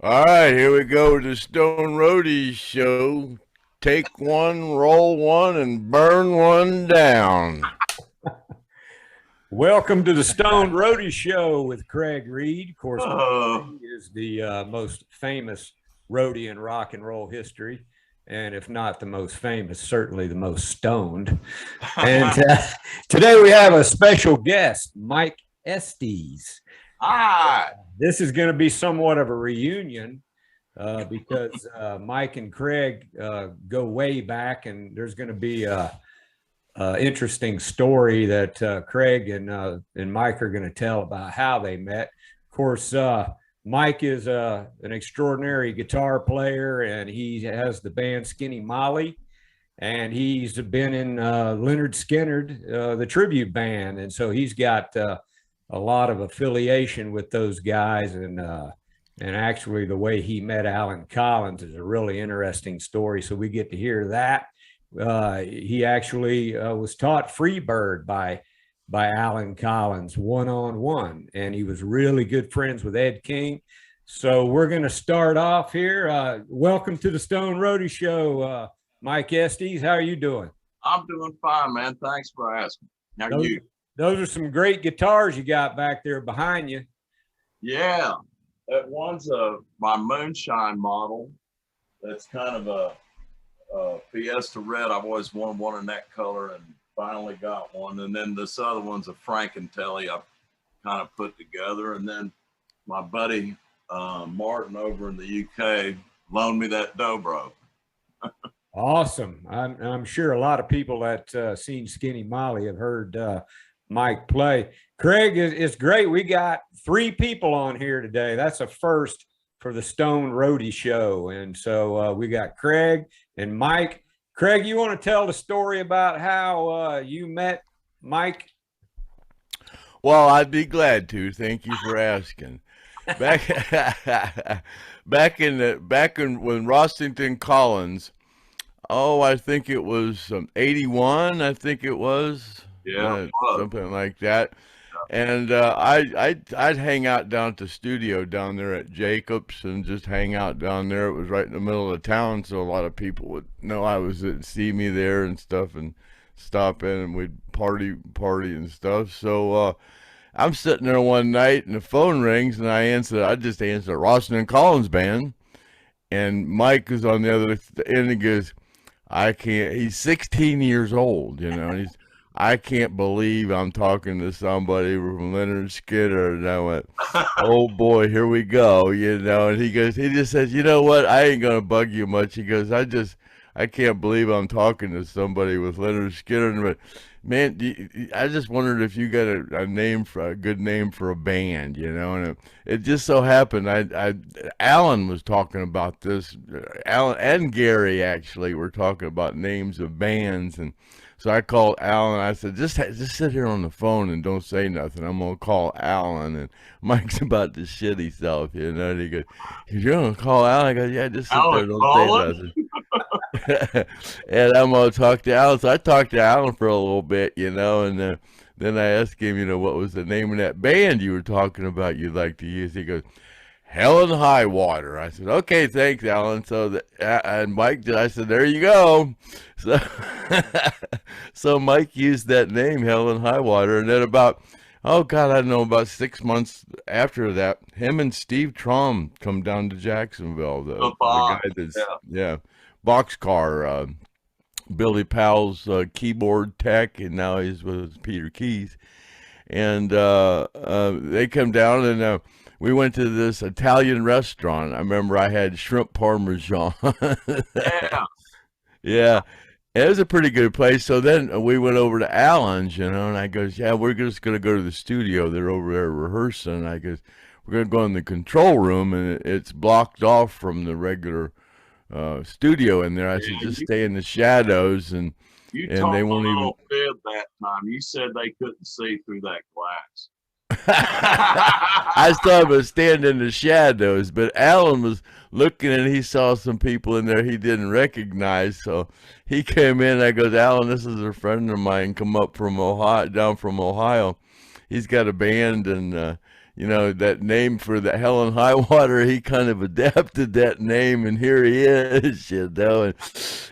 All right, here we go. The Stone Roadie show. Take one, roll one, and burn one down. Welcome to the STONED Roadie show with Craig Reed. Of course, Craig is the most famous roadie in rock and roll history. And if not the most famous, certainly the most stoned. And today we have a special guest, Mike Estes. Hi. This is going to be somewhat of a reunion because Mike and Craig go way back, and there's going to be a interesting story that Craig and Mike are going to tell about how they met. Of course, Mike is an extraordinary guitar player, and he has the band Skinny Molly, and he's been in Lynyrd Skynyrd, the tribute band, and so he's got a lot of affiliation with those guys, and actually the way he met Alan Collins is a really interesting story. So we get to hear that. He actually was taught Freebird by Alan Collins one-on-one, and he was really good friends with Ed King. So we're going to start off here. Welcome to the Stone Roadie show, Mike Estes. How are you doing? I'm doing fine, man. Thanks for asking. How are you? Those are some great guitars you got back there behind you. Yeah, that one's my Moonshine model. That's kind of a Fiesta Red. I've always wanted one in that color and finally got one. And then this other one's a Frankentelli I kind of put together. And then my buddy Martin over in the UK loaned me that Dobro. Awesome. I'm sure a lot of people that seen Skinny Molly have heard Mike play. Craig, it's great. We got 3 people on here today. That's a first for the Stone Roadie show. And so we got Craig and Mike. Craig, you want to tell the story about how you met Mike? Well, I'd be glad to. Thank you for asking. Back in when Rossington Collins, I think it was 81. I think it was. Yeah, something like that. And I'd hang out down at the studio down there at Jacobs and just hang out down there. It was right in the middle of the town, so a lot of people would know I was see me there and stuff and stop in, and we'd party and stuff. So I'm sitting there one night and the phone rings, and I just answered Rossington Collins band, and Mike is on the other end and goes, I can't. He's 16 years old, and I can't believe I'm talking to somebody from Lynyrd Skynyrd. And I went, oh boy, here we go, and he just says, you know what? I ain't going to bug you much. He goes, I can't believe I'm talking to somebody with Lynyrd Skynyrd. But man, I just wondered if you got a good name for a band, and it just so happened, Alan was talking about this, Alan and Gary actually were talking about names of bands, and so I called Alan. I said, just sit here on the phone and don't say nothing. I'm going to call Alan. And Mike's about to shit himself, And he goes, you're going to call Alan? I go, yeah, just sit there, don't say nothing. And I'm going to talk to Alan. So I talked to Alan for a little bit, and then I asked him, what was the name of that band you were talking about you'd like to use? He goes, Hell and High Water. I said, okay, thanks, Alan. So and Mike, I said, there you go. So, so Mike used that name, Hell and High Water, and then about 6 months after that, him and Steve Traum come down to Jacksonville. The guy that's Boxcar, Billy Powell's keyboard tech, and now he's with Peter Keith, and they come down and. We went to this Italian restaurant. I remember I had shrimp parmesan. Yeah. It was a pretty good place. So then we went over to Alan's, and I goes, yeah, we're just going to go to the studio. They're over there rehearsing. I goes, we're going to go in the control room, and it's blocked off from the regular studio in there. I said, just stay in the shadows, and they won't even. Bit that time. You said they couldn't see through that glass. I saw him stand in the shadows, but Alan was looking and he saw some people in there he didn't recognize. So he came in. I goes, Alan, this is a friend of mine come up from Ohio, down from Ohio. He's got a band, and you know, that name for the Hell and High Water. He kind of adapted that name, and here he is, you know.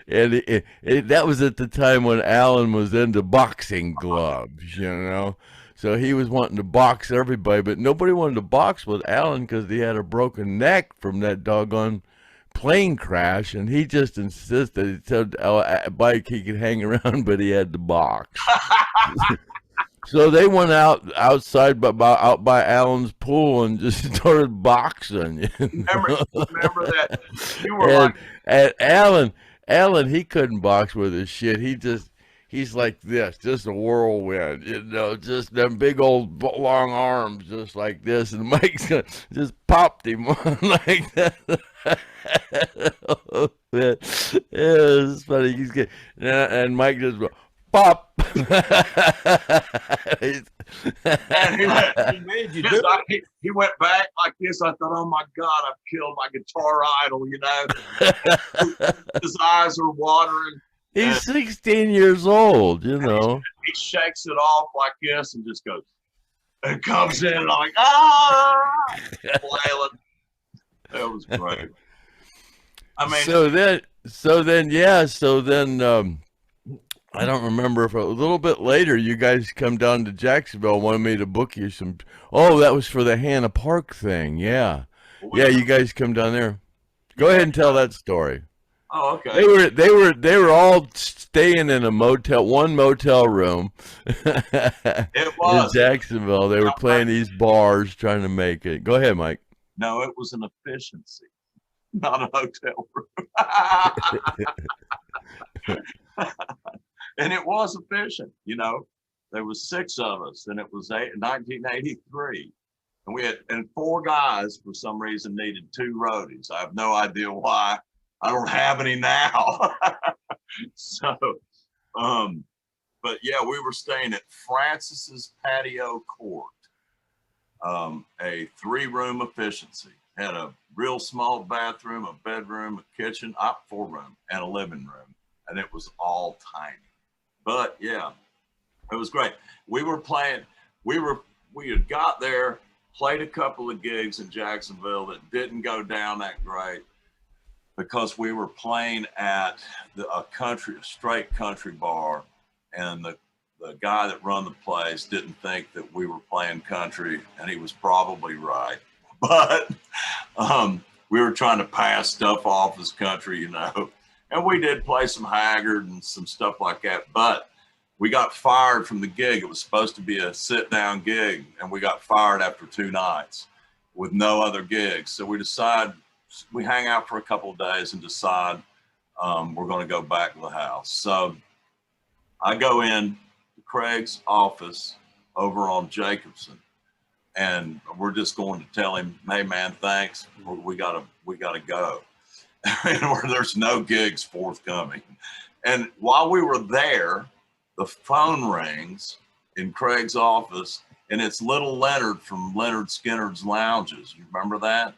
And that was at the time when Alan was into boxing gloves, you know. So he was wanting to box everybody, but nobody wanted to box with Alan because he had a broken neck from that doggone plane crash, and he just insisted. He said, Mike, he could hang around, but he had to box. So they went outside out by Alan's pool and just started boxing. Remember that you were and Alan, he couldn't box with his shit. He's like this, just a whirlwind, you know, just them big old long arms, just like this. And Mike's just popped him like that. It was funny. He's good, and Mike just go, pop. And he went back like this. I thought, oh my God, I've killed my guitar idol, you know. His eyes are watering. He's 16 years old, you know. He shakes it off like this and just goes, and comes in like, ah, flailing. That was great. I mean, so then, I don't remember if a little bit later you guys come down to Jacksonville, wanted me to book you some. Oh, that was for the Hannah Park thing. Yeah. Yeah, you guys come down there. Go ahead and tell that story. Oh, okay. They were all staying in one motel room. It was in Jacksonville. They were playing these bars, trying to make it. Go ahead, Mike. No, it was an efficiency, not a hotel room. And it was efficient, you know. There was 6 of us, and it was 1983, and 4 guys for some reason needed 2 roadies. I have no idea why. I don't have any now. So, but yeah, we were staying at Francis's Patio Court, a 3-room efficiency. Had a real small bathroom, a bedroom, a kitchen, 4-room, and a living room, and it was all tiny. But yeah, it was great. We were playing. We had got there, played a couple of gigs in Jacksonville that didn't go down that great, because we were playing at a straight country bar, and the guy that run the place didn't think that we were playing country, and he was probably right. But we were trying to pass stuff off as country, you know, and we did play some Haggard and some stuff like that, but we got fired from the gig. It was supposed to be a sit-down gig, and we got fired after 2 nights with no other gigs. So we hang out for a couple of days and decide we're going to go back to the house. So I go in to Craig's office over on Jacobson, and we're just going to tell him, hey man, thanks. We gotta go. And there's no gigs forthcoming. And while we were there, the phone rings in Craig's office, and it's little Lynyrd from Lynyrd Skynyrd's Lounges. You remember that?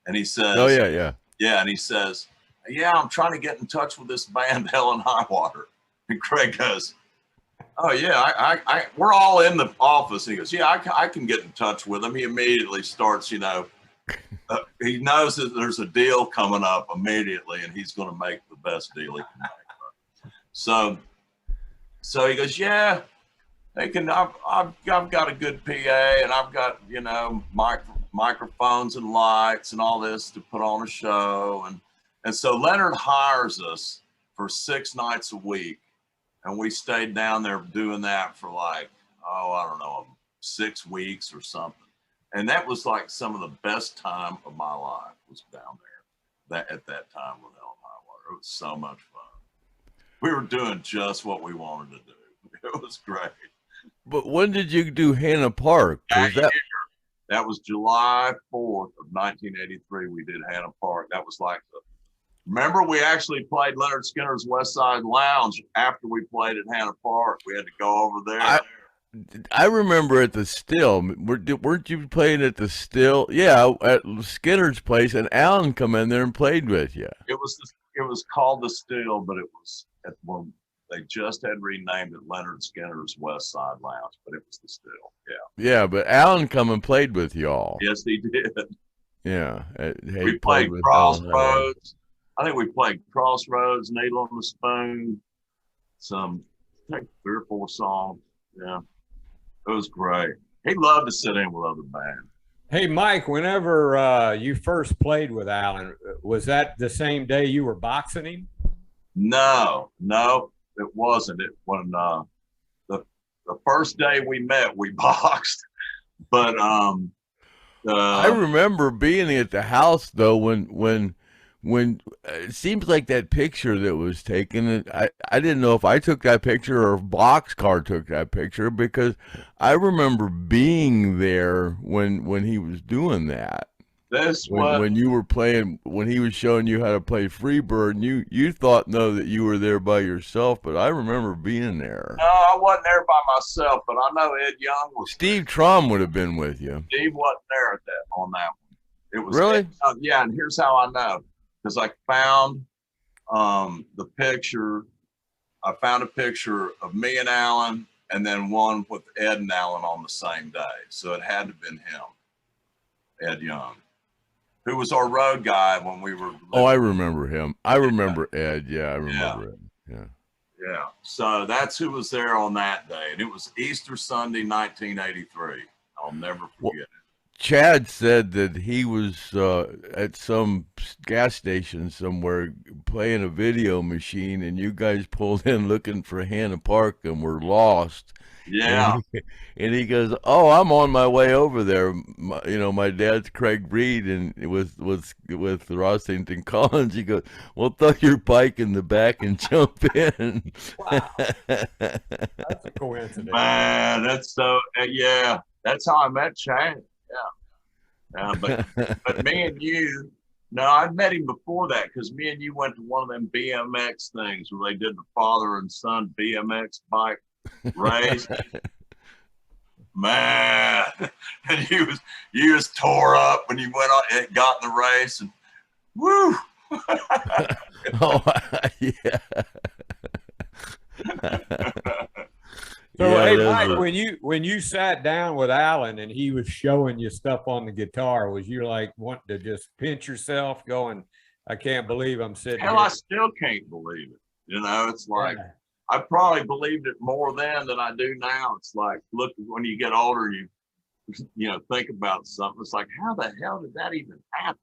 And he says, oh yeah. Yeah. And he says, yeah, I'm trying to get in touch with this band, Hell and High Water. And Craig goes, oh yeah, we're all in the office. And he goes, yeah, I can get in touch with him. He immediately starts, you know, he knows that there's a deal coming up immediately, and he's going to make the best deal he can make. So he goes, yeah, they can. I've got a good PA, and I've got, you know, microphones and lights and all this to put on a show, and so Lynyrd hires us for 6 nights a week, and we stayed down there doing that for like, I don't know, 6 weeks or something. And that was like some of the best time of my life was down there at that time with Hell and High Water. It was so much fun. We were doing just what we wanted to do. It was great. But when did you do Hannah Park? That was July 4th of 1983. We did Hannah Park. That was like remember we actually played Lynyrd Skynyrd's West Side Lounge after we played at Hannah Park. We had to go over there. I remember at the Still. Weren't you playing at the Still? Yeah, at Skynyrd's place, and Alan come in there and played with you. It was called the Still, but it was They just had renamed it Lynyrd Skynyrd's West Side Lounge, but it was the Still. Yeah. Yeah, but Alan come and played with y'all. Yes, he did. Yeah. We played Crossroads. I think we played Crossroads, Needle on the Spoon, I think 3 or 4 songs. Yeah. It was great. He loved to sit in with other bands. Hey, Mike, whenever you first played with Alan, was that the same day you were boxing him? No, it wasn't. When the first day we met, we boxed. But I remember being at the house though when it seems like that picture that was taken, I didn't know if I took that picture or if Boxcar took that picture, because I remember being there when he was doing that. When you were playing, when he was showing you how to play Freebird, and you thought that you were there by yourself, but I remember being there. No, I wasn't there by myself, but I know Ed Young was. Steve Trom would have been with you. Steve wasn't there on that one. It was really? Yeah, and here's how I know. Because I found the picture. I found a picture of me and Alan, and then one with Ed and Alan on the same day. So it had to have been him, Ed Young, who was our road guy when we were. Oh, I remember him. I remember Ed. Yeah, I remember Ed. Yeah. Yeah. So that's who was there on that day. And it was Easter Sunday, 1983. I'll never forget it. Chad said that he was at some gas station somewhere playing a video machine, and you guys pulled in looking for Hannah Park and were lost. Yeah. And he goes, "Oh, I'm on my way over there. My dad's Craig Reed, and it was with Rossington Collins." He goes, "Well, throw your bike in the back and jump in." Wow, that's a coincidence. Man, that's so. Yeah, that's how I met Chad. Yeah, but me and you, no, I'd met him before that, because me and you went to one of them BMX things where they did the father and son BMX bike race. Man, and you was tore up when you went on. It got in the race, and woo. Oh yeah. So yeah, hey, Mike, when you sat down with Alan and he was showing you stuff on the guitar, was you like wanting to just pinch yourself, going, "I can't believe I'm sitting Hell, here"? I still can't believe it. It's like I probably believed it more then than I do now. It's like, look, when you get older, you think about something. It's like, how the hell did that even happen?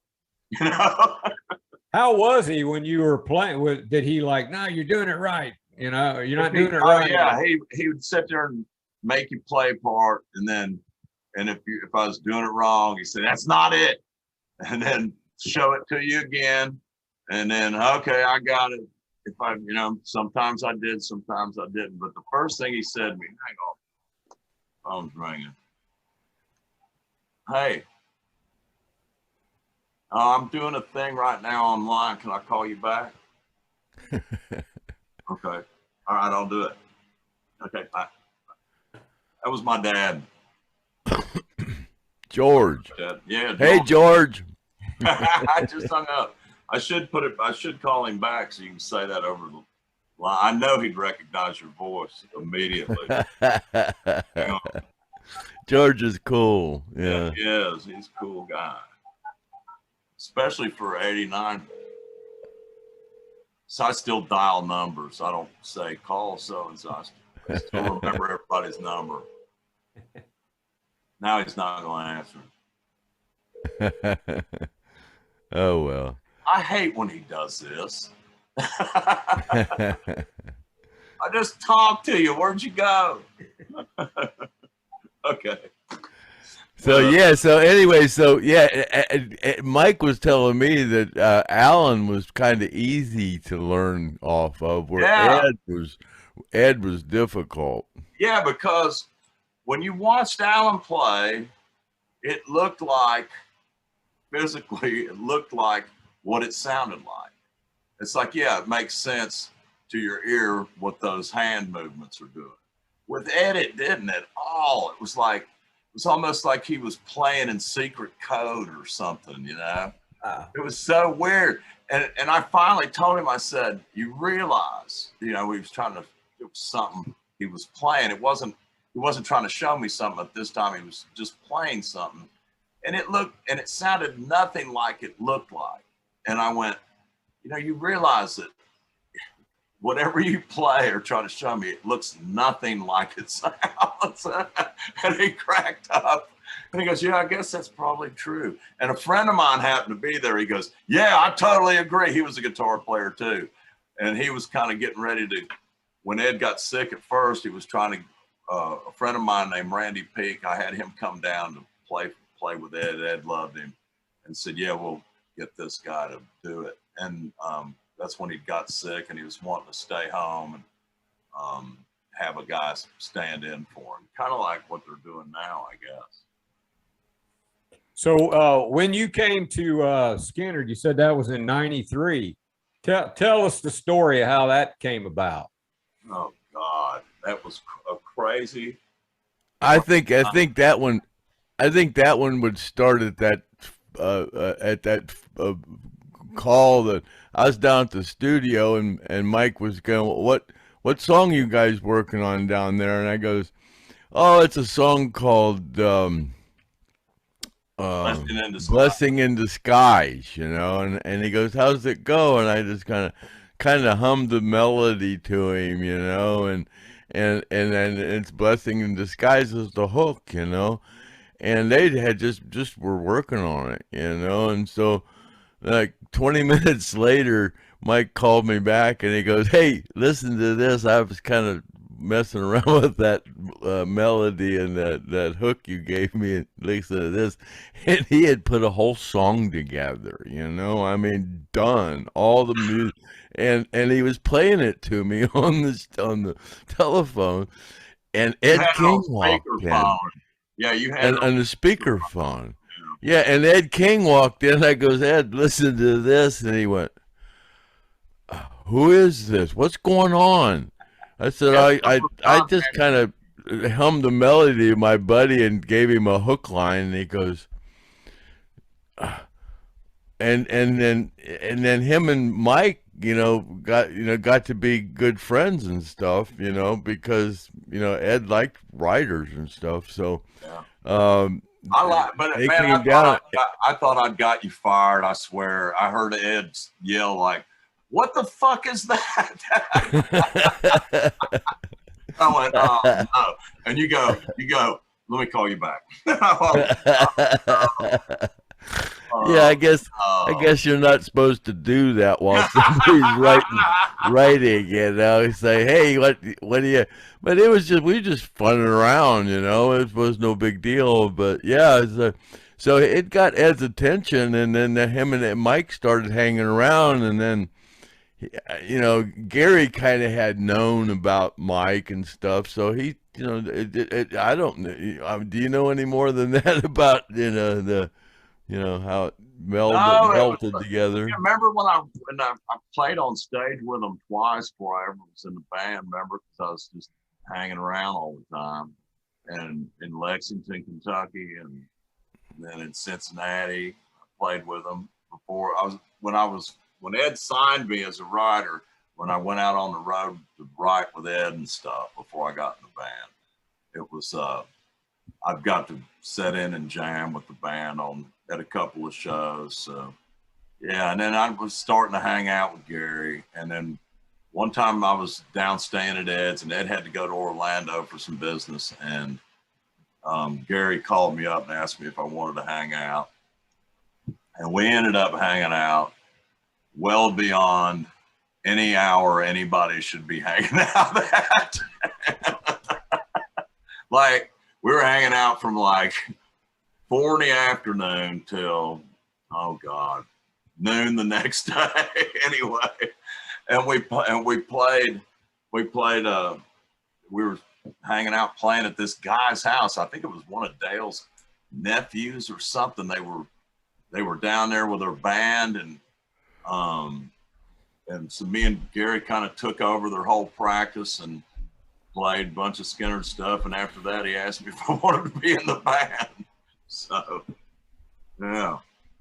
How was he when you were playing? Did he like, "No, you're doing it right"? You're not doing it right. Yeah, he would sit there and make you play a part, and if I was doing it wrong, he said, "That's not it," and then show it to you again, and then okay, I got it. If I, sometimes I did, sometimes I didn't. But the first thing he said to me, hang on, phone's ringing. Hey, I'm doing a thing right now online. Can I call you back? Okay. All right, I'll do it. Okay, bye. That was my dad. George. Yeah. Hey, George. I just hung up. I should call him back so you can say that over the line. I know he'd recognize your voice immediately. George is cool. Yeah. He is. He's a cool guy. Especially for 89. So I still dial numbers. I don't say call so-and-so. I still remember everybody's number. Now he's not going to answer. Oh, well. I hate when he does this. I just talked to you. Where'd you go? Okay. So anyway, Mike was telling me that Alan was kind of easy to learn off of, where Ed was difficult. Yeah, because when you watched Alan play, it looked like, physically, it looked like what it sounded like. It's like, yeah, it makes sense to your ear what those hand movements are doing. With Ed, it didn't at all. It was almost like he was playing in secret code or something, It was so weird. And I finally told him, I said, you realize, he was trying to was something he was playing. He wasn't trying to show me something at this time. He was just playing something, and it sounded nothing like it looked like. And I went, you know, you realize that whatever you play or try to show me, it looks nothing like it sounds. And he cracked up. And he goes, yeah, I guess that's probably true. And a friend of mine happened to be there. He goes, yeah, I totally agree. He was a guitar player too. And he was kind of getting ready to, when Ed got sick at first, he was trying to, a friend of mine named Randy Peak, I had him come down to play with Ed. Ed loved him and said, yeah, we'll get this guy to do it. And that's when he got sick and he was wanting to stay home and have a guy stand in for him. Kind of like what they're doing now, I guess. So when you came to Skynyrd, you said that was in '93. Tell us the story of how that came about. Oh God, that was crazy. I think that one would start at that call that I was down at the studio and Mike was going, what song you guys working on down there? And I goes, oh, it's a song called Blessing in Disguise, you know. And he goes, how's it go? And I just kind of hummed the melody to him, you know, and then it's Blessing in Disguise is the hook, you know. And they had just were working on it, you know. And so like 20 minutes later, Mike called me back and he goes, hey, listen to this. I was kind of messing around with that melody and that hook you gave me, and listen to this. And he had put a whole song together, you know. I mean, done all the music, and he was playing it to me on the telephone. And Ed King walked in. Yeah, you had on the speakerphone. Yeah, and Ed King walked in. I goes, Ed, listen to this. And he went, who is this? What's going on? I said, I just kind of hummed the melody to my buddy and gave him a hook line. And he goes, and then him and Mike, you know, got to be good friends and stuff, you know, because, you know, Ed liked writers and stuff. So, yeah. But man, I thought I'd got you fired. I swear. I heard Ed yell like, "What the fuck is that?" I went, "Oh no!" And you go. Let me call you back. Yeah, I guess you're not supposed to do that while somebody's writing, you know. Say, hey, what do you? But it was just, we just funning around, you know. It was no big deal. But yeah, so it got Ed's attention, and then him and Mike started hanging around, and then, you know, Gary kind of had known about Mike and stuff, so he, you know, I don't know. Do you know any more than that about, you know, how it melted together? I remember when I played on stage with them twice before I ever was in the band, remember, because I was just hanging around all the time, and in Lexington, Kentucky, and then in Cincinnati. I played with them before. When Ed signed me as a writer, when I went out on the road to write with Ed and stuff before I got in the band, it was, I've got to set in and jam with the band at a couple of shows. So yeah, and then I was starting to hang out with Gary. And then one time I was down staying at Ed's, and Ed had to go to Orlando for some business. And Gary called me up and asked me if I wanted to hang out. And we ended up hanging out well beyond any hour anybody should be hanging out at. Like, we were hanging out from like 4 in the afternoon till, oh God, noon the next day. Anyway, and we were hanging out playing at this guy's house. I think it was one of Dale's nephews or something. They were down there with their band, and so me and Gary kind of took over their whole practice and played a bunch of Skynyrd stuff. And after that, he asked me if I wanted to be in the band. So, yeah.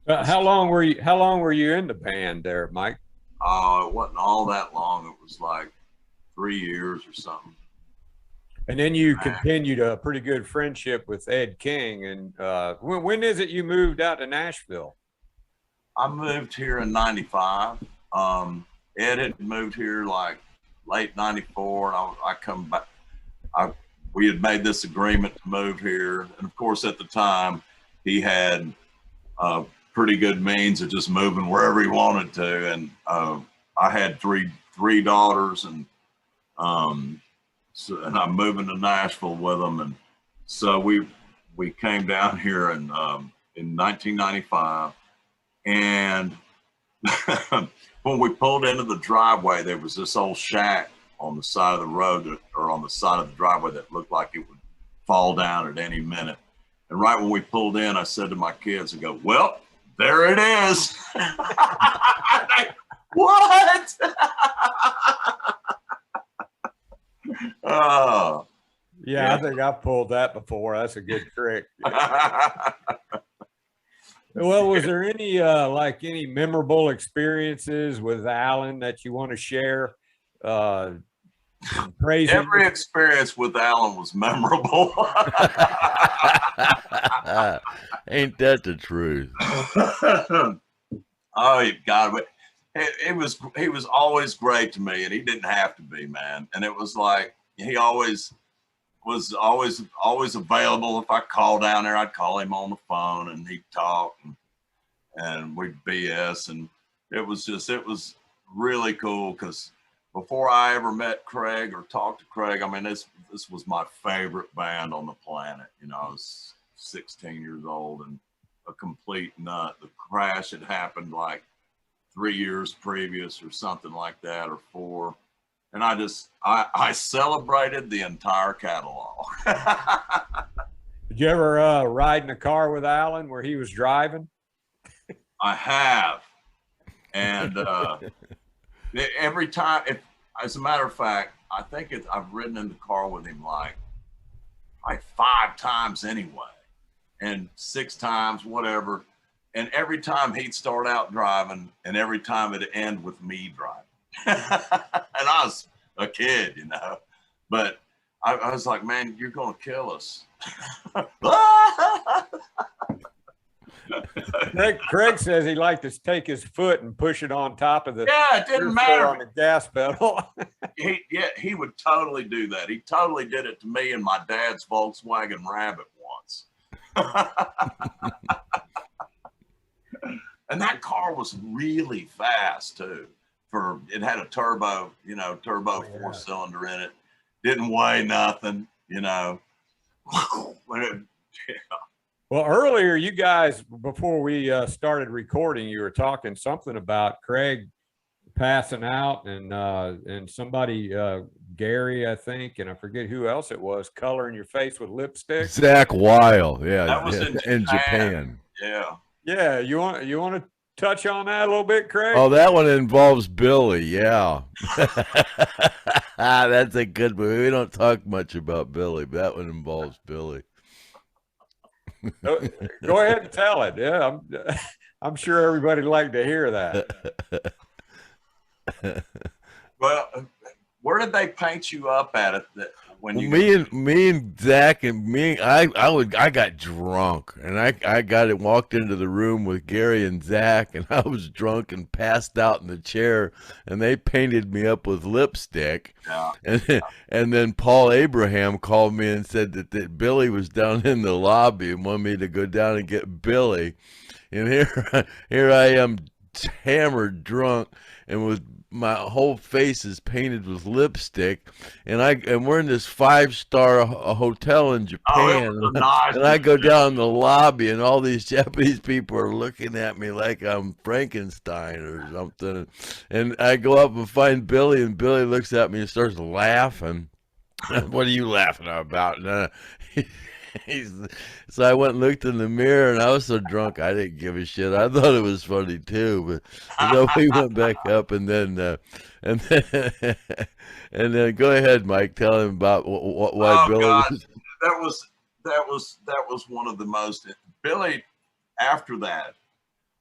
How long were you in the band there, Mike? Oh, it wasn't all that long. It was like 3 years or something. And then you continued a pretty good friendship with Ed King. And when is it you moved out to Nashville? I moved here in '95. Ed had moved here like late '94, and I come back. We had made this agreement to move here, and of course, at the time, he had pretty good means of just moving wherever he wanted to. And I had three daughters, and and I'm moving to Nashville with them, and so we came down here in 1995, and when we pulled into the driveway, there was this old shack on the side of the road, or on the side of the driveway, that looked like it would fall down at any minute. And right when we pulled in, I said to my kids, I go, "Well, there it is." What? Oh, yeah, I think I've pulled that before. That's a good trick. Well, was there any like any memorable experiences with Alan that you want to share? Crazy. Every experience with Alan was memorable. Ain't that the truth? Oh, you got it. He was always great to me, and he didn't have to be, man. And it was like he was always available. If I called down there, I'd call him on the phone, and he'd talk, and we'd BS, and it was really cool, because before I ever met Craig or talked to Craig, I mean, this was my favorite band on the planet. You know, I was 16 years old and a complete nut. The crash had happened like 3 years previous or something like that, or 4. And I celebrated the entire catalog. Did you ever ride in a car with Alan where he was driving? I have. And every time, as a matter of fact, I think I've ridden in the car with him like 5 times anyway, and 6 times, whatever. And every time he'd start out driving, and every time it'd end with me driving. And I was a kid, you know, but I was like, "Man, you're going to kill us." Craig says he liked to take his foot and push it on top of the, yeah, it didn't matter, on the gas pedal. he would totally do that. He totally did it to me and my dad's Volkswagen Rabbit once. And that car was really fast too. It had a turbo, you know, 4-cylinder in it. Didn't weigh nothing, you know. Well, earlier, you guys, before we started recording, you were talking something about Craig passing out, and somebody, Gary, I think, and I forget who else it was, coloring your face with lipstick. Zach Weil, yeah, that was in Japan. Yeah. Yeah, you want to touch on that a little bit, Craig? Oh, that one involves Billy, yeah. That's a good movie. We don't talk much about Billy, but that one involves Billy. Go ahead and tell it. Yeah, I'm sure everybody'd like to hear that. Well, where did they paint you up at it? That when you me and Zach and I got drunk, and I walked into the room with Gary and Zach, and I was drunk and passed out in the chair, and they painted me up with lipstick. Yeah. And then Paul Abraham called me and said that Billy was down in the lobby and wanted me to go down and get Billy. And here I am, hammered drunk, and with my whole face is painted with lipstick, and we're in this 5-star hotel in Japan, and I go down the lobby, and all these Japanese people are looking at me like I'm Frankenstein or something, and I go up and find Billy, and Billy looks at me and starts laughing. "What are you laughing about?" So I went and looked in the mirror, and I was so drunk I didn't give a shit. I thought it was funny too, but we went back up, and then go ahead, Mike. Tell him about why Billy. That was one of the most. Billy, after that,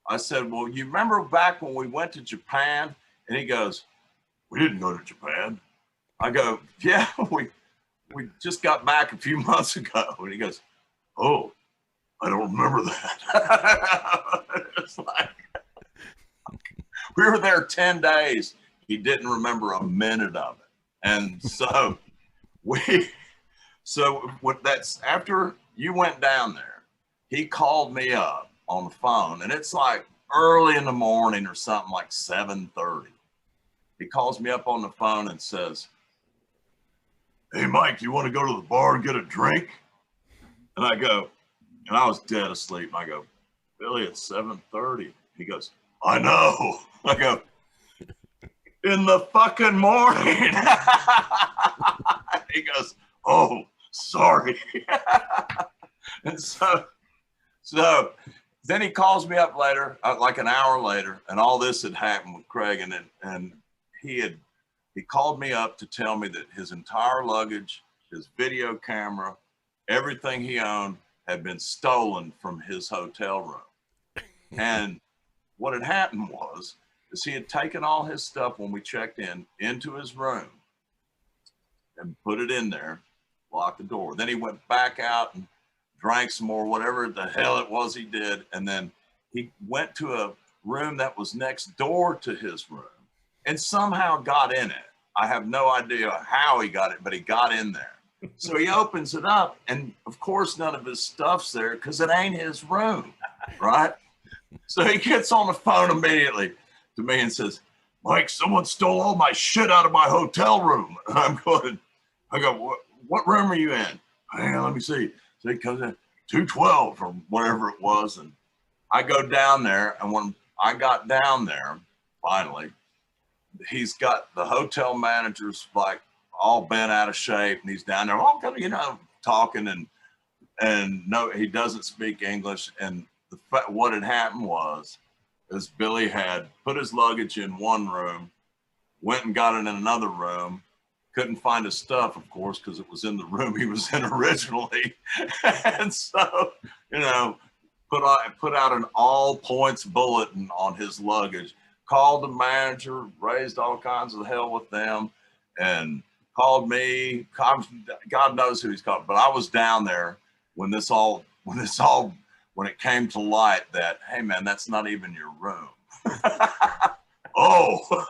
I said, "Well, you remember back when we went to Japan?" And he goes, "We didn't go to Japan." I go, yeah, we just got back a few months ago. And he goes, oh, I don't remember that. It's like, we were there 10 days. He didn't remember a minute of it. And so that's after you went down there, he called me up on the phone, and it's like early in the morning or something, like 7:30. He calls me up on the phone and says, hey, Mike, you want to go to the bar and get a drink? And I go, and I was dead asleep. I go, Billy, it's 7:30. He goes, I know. I go, in the fucking morning. He goes, oh, sorry. And so then he calls me up later, like an hour later, and all this had happened with Craig, and he called me up to tell me that his entire luggage, his video camera, everything he owned had been stolen from his hotel room. And what had happened is he had taken all his stuff when we checked in into his room and put it in there, locked the door. Then he went back out and drank some more, whatever the hell it was he did. And then he went to a room that was next door to his room and somehow got in it. I have no idea how he got it, but he got in there. So he opens it up, and of course none of his stuff's there because it ain't his room, right? So he gets on the phone immediately to me and says, Mike, someone stole all my shit out of my hotel room. And I go, what room are you in? Hang on, let me see. So he comes in, 212 or whatever it was. And I go down there, and when I got down there, finally, he's got the hotel managers like all bent out of shape, and he's down there, all kind of, talking, and no, he doesn't speak English. And what had happened is Billy had put his luggage in one room, went and got it in another room, couldn't find his stuff, of course, because it was in the room he was in originally. And so, put out an all points bulletin on his luggage, called the manager, raised all kinds of hell with them, and called me. God knows who he's called, but I was down there when it came to light that, hey man, that's not even your room. Oh,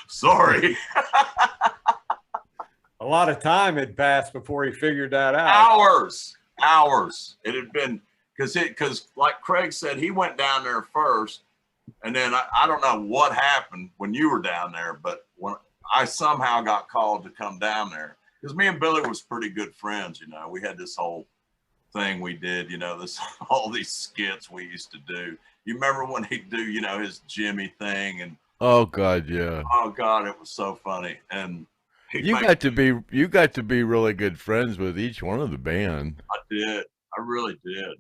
sorry. A lot of time had passed before he figured that out. Hours. It had been, because like Craig said, he went down there first, and then I don't know what happened when you were down there, but when I somehow got called to come down there, because me and Billy was pretty good friends, we had this whole thing we did, all these skits we used to do. You remember when he'd do, his Jimmy thing, and oh God, yeah. Oh God, it was so funny. And you got to be really good friends with each one of the band. I did. I really did.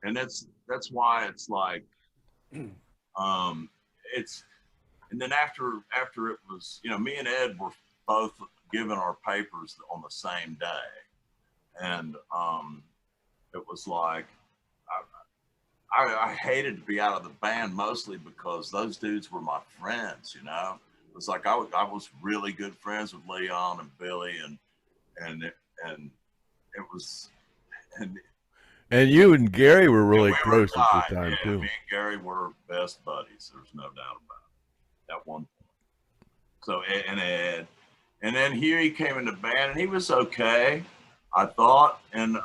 And that's why it's like, and then after it was, me and Ed were both given our papers on the same day. And it was like, I hated to be out of the band, mostly because those dudes were my friends, It was like I was really good friends with Leon and Billy, and it was, and you and Gary were really close at the time too. Me and Gary were best buddies. There's no doubt about it. At one point. So and Ed, and then Huey came in the band, and he was okay, I thought, and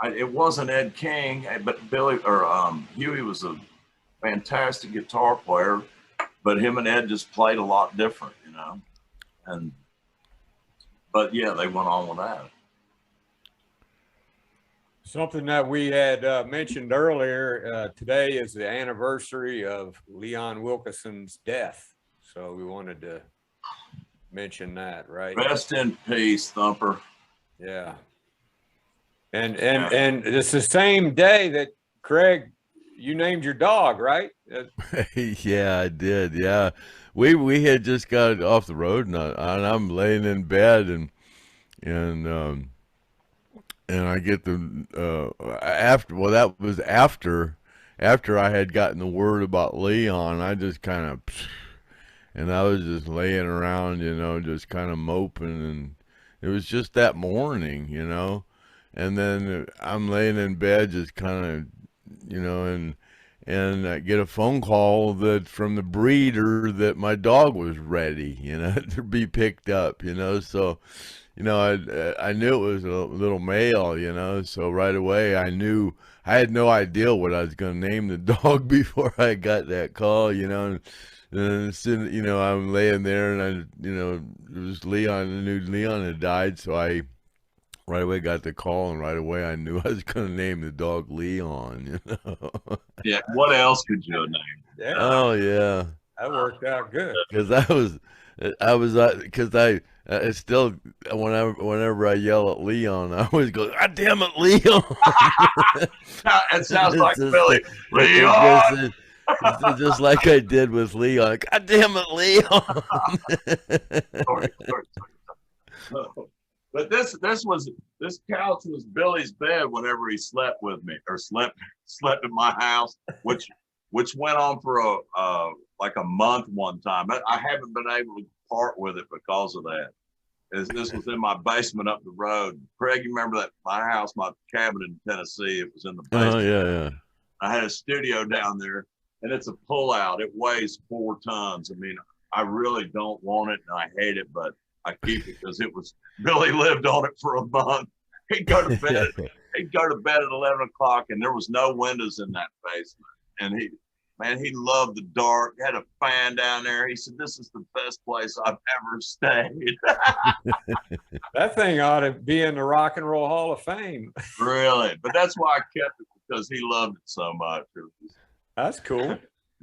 it wasn't Ed King, but Huey was a fantastic guitar player, but him and Ed just played a lot different, but yeah, they went on with that. Something that we had mentioned earlier, today is the anniversary of Leon Wilkeson's death. So we wanted to mention that, right? Rest in peace, Thumper. Yeah. And it's the same day that Craig, you named your dog, right? Yeah, I did. Yeah, we had just got off the road, and I'm laying in bed, and I get the that was after I had gotten the word about Leon. I just kind of, and I was just laying around, you know, just kind of moping, and it was just that morning, you know, and then I'm laying in bed, just kind of, you know, and I get a phone call that from the breeder that my dog was ready, you know, to be picked up, you know, so. You know, I knew it was a little male, you know, so right away I knew. I had no idea what I was going to name the dog before I got that call, you know. And as soon, you know, I'm laying there, and I, you know, it was Leon. I knew Leon had died, so I right away got the call, and right away I knew I was going to name the dog Leon, you know. Yeah. What else could you have named? Yeah. Oh yeah. That worked out good. Because I still, whenever I yell at Leon, I always go, "God damn it, Leon!" It sounds like just, Billy. Leon. It's just like I did with Leon. God damn it, Leon! Sorry. But this couch was Billy's bed whenever he slept with me, or slept in my house, which went on for like a month one time. I haven't been able to part with it because of that. This was in my basement up the road. Craig, you remember that my house, my cabin in Tennessee? It was in the basement. Oh yeah. I had a studio down there, and it's a pull-out. It weighs 4 tons. I mean, I really don't want it, and I hate it, but I keep it because Billy lived on it for a month. He'd go to bed. He'd go to bed at 11 o'clock, and there was no windows in that basement. And he loved the dark. Had a fan down there. He said, "This is the best place I've ever stayed." That thing ought to be in the Rock and Roll Hall of Fame. Really? But that's why I kept it, because he loved it so much. That's cool.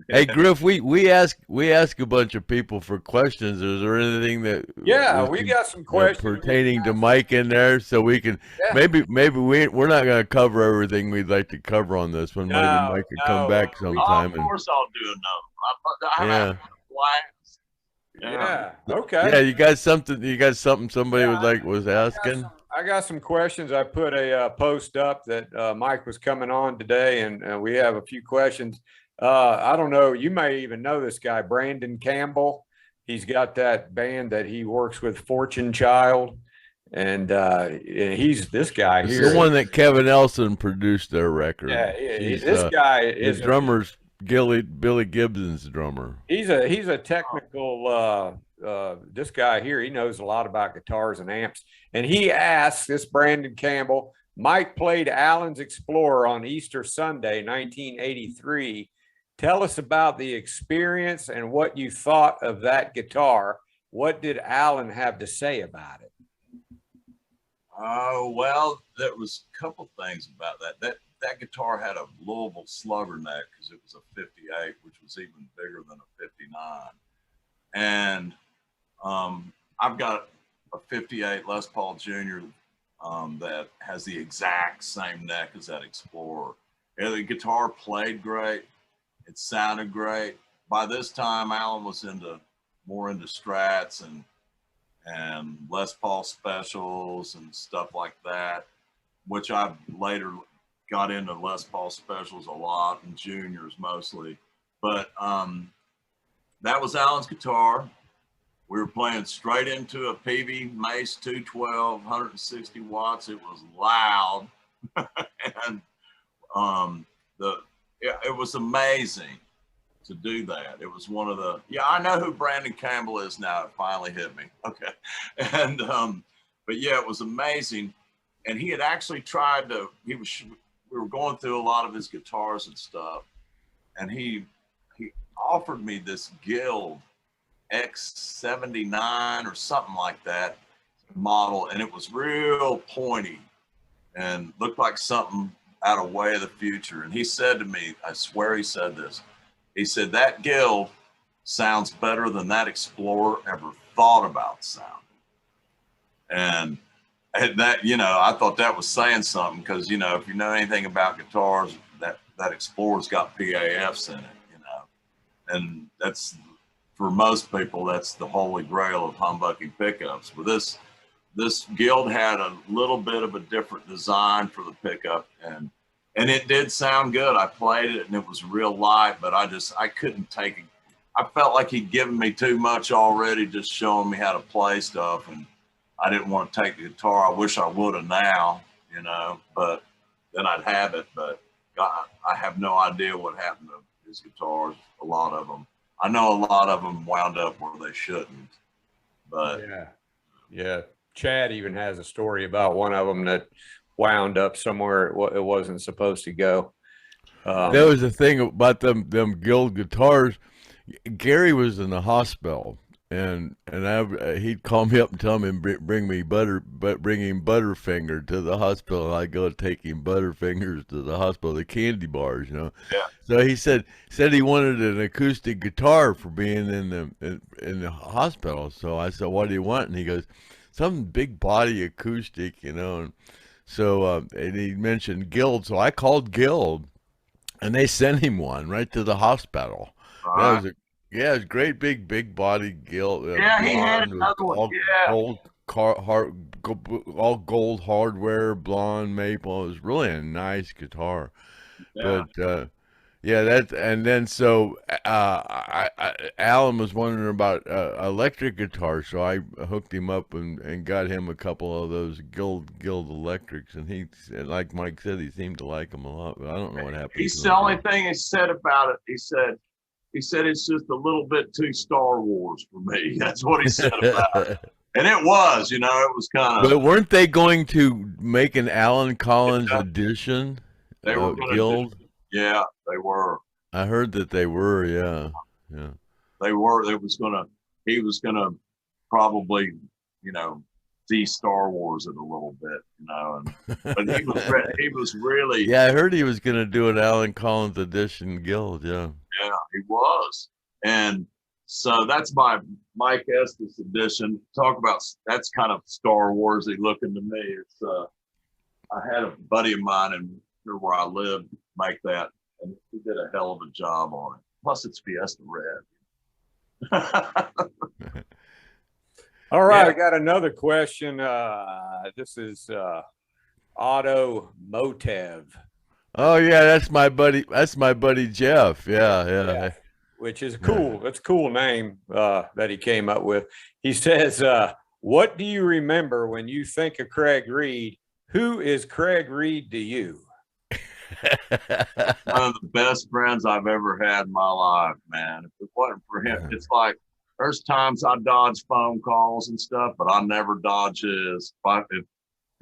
Hey Griff, we ask a bunch of people for questions. Is there anything that we got some questions pertaining to Mike in there, so we can maybe we're not going to cover everything we'd like to cover on this one. Maybe Mike could come back sometime. Of course, I'll do another. I'm blast. Yeah. Okay. Yeah, you got something somebody was asking. I got some questions. I put a post up that Mike was coming on today, and we have a few questions. I don't know. You may even know this guy, Brandon Campbell. He's got that band that he works with, Fortune Child, and he's this guy here. The one that Kevin Elson produced their record. Yeah, this guy is his drummer's Billy Gibson's drummer. He's a technical. This guy here, he knows a lot about guitars and amps, and he asks this Brandon Campbell. Mike played Allen's Explorer on Easter Sunday, 1983. Tell us about the experience and what you thought of that guitar. What did Allen have to say about it? Oh, well, there was a couple things about that. That guitar had a Louisville slugger neck because it was a 58, which was even bigger than a 59. And I've got a 58 Les Paul Jr. That has the exact same neck as that Explorer. And the guitar played great. It sounded great. By this time, Allen was more into Strats and Les Paul specials and stuff like that, which I later got into Les Paul specials a lot and juniors mostly. But that was Allen's guitar. We were playing straight into a PV Mace 212, 160 watts. It was loud. And it was amazing to do that. It was one of the, I know who Brandon Campbell is now. It finally hit me. Okay. And, but yeah, it was amazing. And he had actually tried to, we were going through a lot of his guitars and stuff. And he offered me this Guild X79 or something like that model. And it was real pointy and looked like something out of Way of the Future. And he said to me, I swear he said this, he said, that Guild sounds better than that Explorer ever thought about sounding. And that, I thought that was saying something, because, if you know anything about guitars, that Explorer's got PAFs in it, and that's, for most people, that's the holy grail of humbucking pickups. But this Guild had a little bit of a different design for the pickup, and it did sound good. I played it and it was real light, but I couldn't take I felt like he'd given me too much already, just showing me how to play stuff, and I didn't want to take the guitar. I wish I would have now, you know, but then I'd have it. But God, I have no idea what happened to his guitars. A lot of them, I know a lot of them wound up where they shouldn't. But yeah. Chad even has a story about one of them that wound up somewhere it wasn't supposed to go. That was the thing about them Guild guitars. Gary was in the hospital, and he'd call me up and tell me bring him Butterfinger to the hospital. I'd go take him Butterfingers to the hospital, the candy bars, you know. Yeah. So he said he wanted an acoustic guitar for being in the hospital. So I said, what do you want? And he goes, some big body acoustic, you know. And so and he mentioned Guild, so I called Guild, and they sent him one right to the hospital. That was it was great big body Guild. Yeah, he had another one. All gold hardware, blonde maple. It was really a nice guitar. Yeah. But and then so Alan was wondering about electric guitars, so I hooked him up and got him a couple of those Guild electrics, and he, like Mike said, he seemed to like them a lot, but I don't know what happened. He's the only thing he said about it. He said it's just a little bit too Star Wars for me. That's what he said about it. And it was, you know, it was kind of. But weren't they going to make an Alan Collins edition? They were Guild. Yeah, they were. I heard that they were. Yeah. They were. He was gonna probably, you know, de-Star Wars it a little bit, you know. But he was really. Yeah, I heard he was gonna do an Alan Collins edition Guild. Yeah. Yeah, he was, and so that's my Mike Estes edition. Talk about, that's kind of Star Warsy looking to me. It's I had a buddy of mine in here where I lived make that, and he did a hell of a job on it. Plus, it's Fiesta Red. All right, I got another question. This is Otto Motev. Oh yeah, that's my buddy. That's my buddy Jeff. Yeah. Which is cool. That's a cool name that he came up with. He says, "What do you remember when you think of Craig Reed? Who is Craig Reed to you?" One of the best friends I've ever had in my life, man. If it wasn't for him, it's like there's times I dodge phone calls and stuff, but I never dodge his. If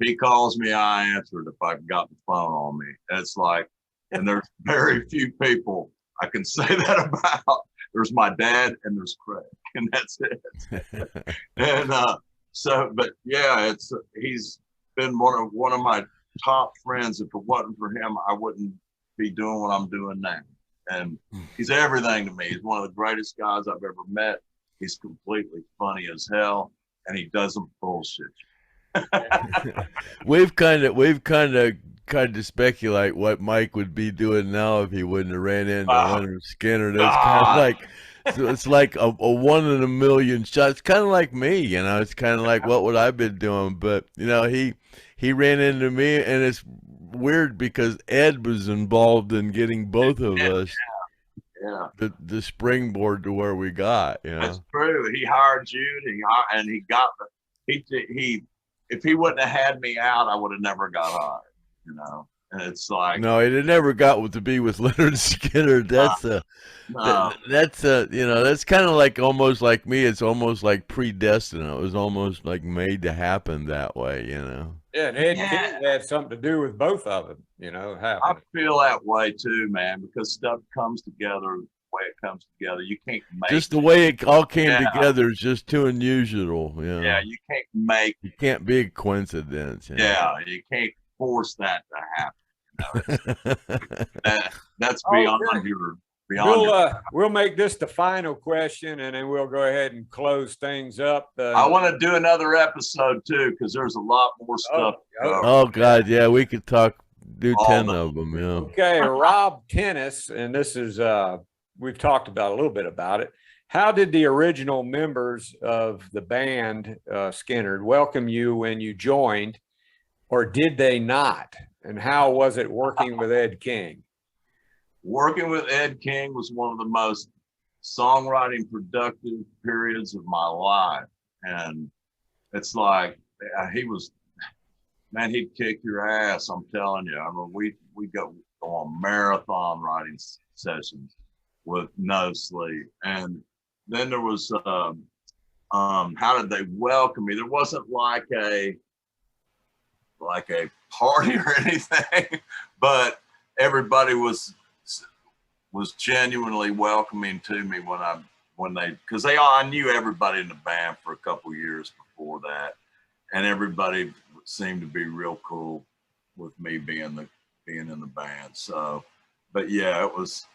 he calls me, I answer it if I've got the phone on me. It's like, and there's very few people I can say that about. There's my dad and there's Craig, and that's it. And but yeah, he's been one of my top friends. If it wasn't for him, I wouldn't be doing what I'm doing now. And he's everything to me. He's one of the greatest guys I've ever met. He's completely funny as hell, and he doesn't bullshit you. We've kind of speculate what Mike would be doing now if he wouldn't have ran into Lynyrd Skynyrd. It's kind of like, it's like a one in a million shot. It's kind of like me, you know. It's kind of like, what would I been doing? But you know, he ran into me, and it's weird because Ed was involved in getting both of us the springboard to where we got. You know, that's true. He hired you, and he got he. If he wouldn't have had me out, I would have never got hired. You know, and it's like, no, it never got to be with Lynyrd Skynyrd. That's you know, that's kind of like almost like me. It's almost like predestined. It was almost like made to happen that way. You know. Yeah, and Ed King had something to do with both of them. You know, happening. I feel that way too, man, because stuff comes together the way it comes together. You can't make just the way it all came together is just too unusual. You know? Yeah, you can't make. You can't be a coincidence. You know? Yeah, you can't force that to happen. You know? That's beyond your. We'll make this the final question, and then we'll go ahead and close things up. I want to do another episode too, because there's a lot more stuff. Oh God, yeah, we could do 10 of them. Yeah. Okay, Rob Tennis, and this is we've talked about a little bit about it. How did the original members of the band Skynyrd welcome you when you joined, or did they not? And how was it working with Ed King? Working with Ed King was one of the most songwriting productive periods of my life. And it's like, he was, man, he'd kick your ass. I'm telling you. I mean, we go on marathon writing sessions with no sleep. And then there was, how did they welcome me? There wasn't like a party or anything, but everybody was genuinely welcoming to me because I knew everybody in the band for a couple years before that, and everybody seemed to be real cool with me being in the band. So, but yeah, it was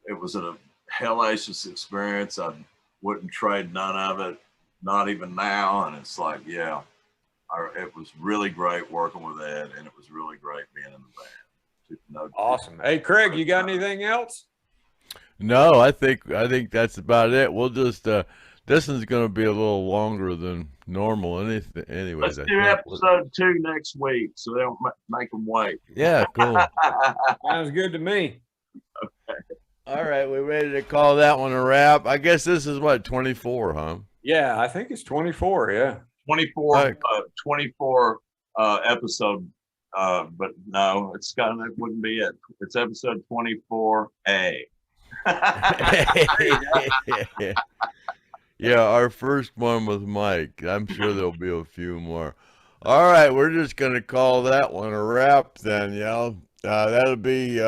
a hellacious experience. I wouldn't trade none of it, not even now. And it's like, yeah, it was really great working with Ed, and it was really great being in the band. Awesome. Hey, Craig, you got anything else? No, I think that's about it. We'll just this is going to be a little longer than normal. Anyways, let's do episode 2 next week, so they don't make them wait. Yeah, cool. Sounds good to me. Okay. All right, we ready to call that one a wrap? I guess this is what, 24, huh? Yeah, I think it's 24. Yeah, 24 episode. But no, that wouldn't be it. It's episode 24A. Yeah, our first one with Mike. I'm sure there'll be a few more. All right, we're just gonna call that one a wrap then, yeah. That'll be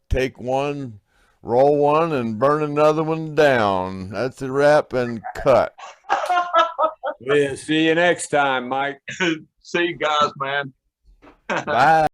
take one, roll one, and burn another one down. That's a wrap and cut. We'll see you next time, Mike. See you guys, man. Bye.